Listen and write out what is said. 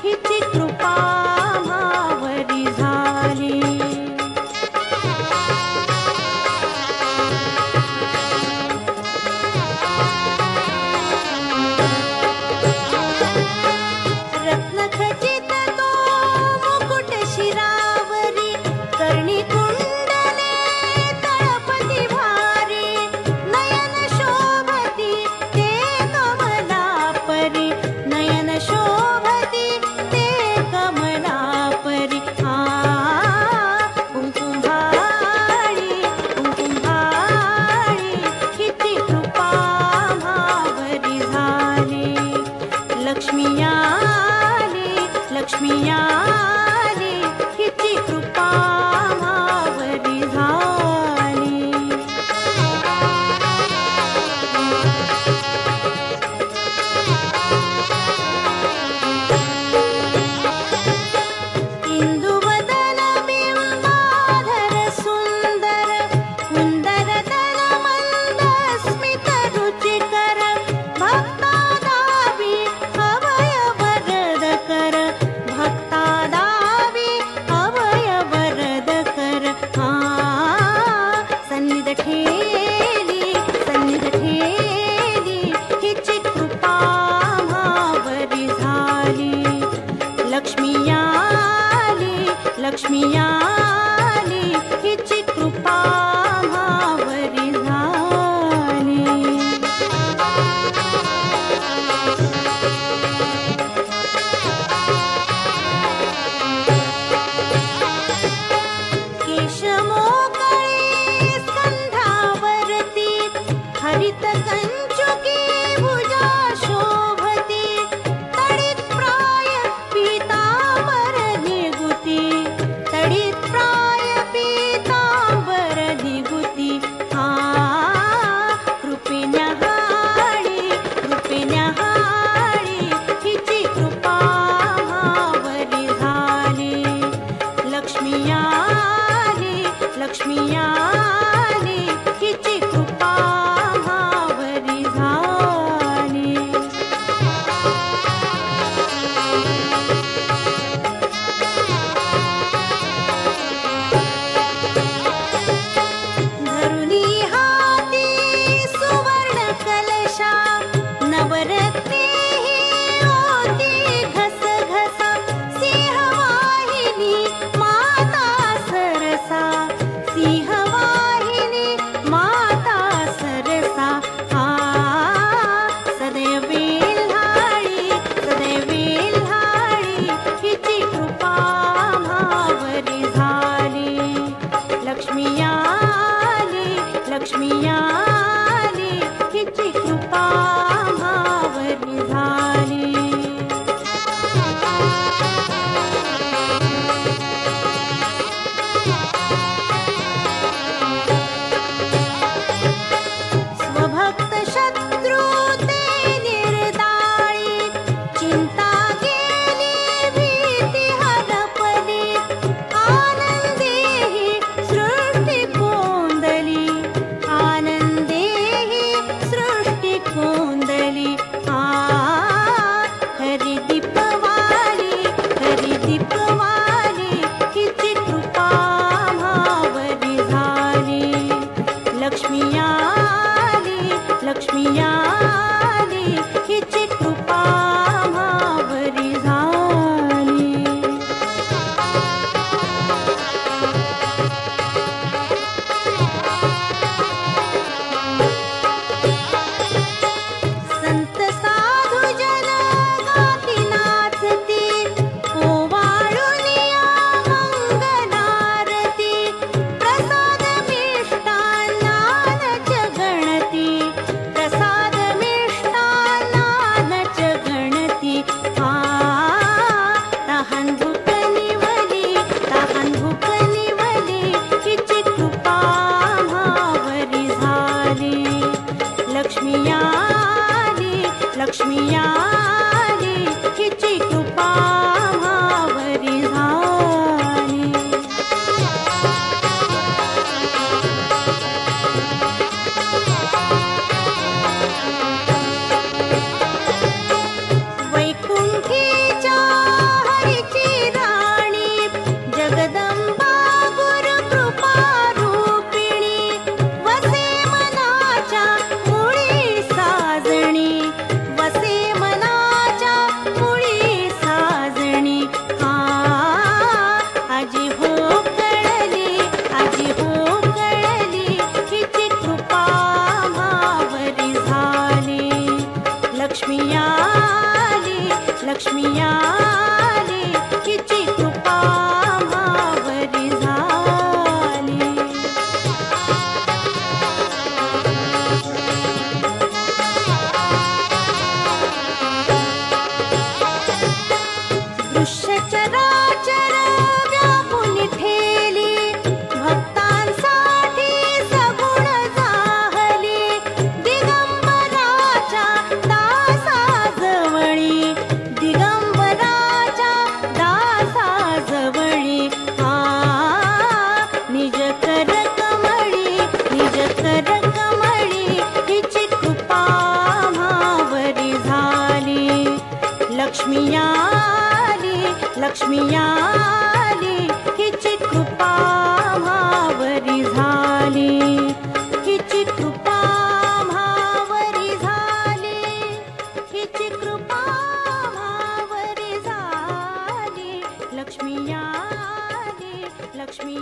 हिची कृपा आम्हावरी झाली. रत्नखचित तो मुकुट शिरावरी, कर्णी कुंडले तळपती भारी, नयन शोभती ते कमलापरी, नयन शोभती ते कमलापरी. कुंकुंभाळी कुंकुंभाळी हिची कृपा आम्हावरी झाली. लक्ष्मी आली लक्ष्मी आली हिची कृपा आम्हावरी झाली. इंदुवदन बिंबाधर सुंदर, कुंदर तन मंद स्मित रुचिकर, भक्तादावी अभय वरद कर, भक्तादावी अभय वरद कर. सन्निध ठेली हिची कृपा आम्हावरी झाली. लक्ष्मी आली हिची कृपा आम्हावरी झाली. केशमोकळी स्कंधावरती, हरित कंचुकी भुजा शोभती, तडित प्राय पीतांबर निगुती, तडित प्राय दृश्य चराचर व्यापुनी ठेली, भक्तांसाठी सगुण जाहली, दिगंबराच्या दासाजवळी, दिगंबराच्या दासाजवळी, निज कर कमळी, निज कर कमळी, हिची कृपा आम्हावरी झाली. लक्ष्मी आली, लक्ष्मी आली, हिची कृपा आम्हावरी झाली, हिची कृपा आम्हावरी झाली, हिची कृपा आम्हावरी झाली. लक्ष्मी आली, लक्ष्मी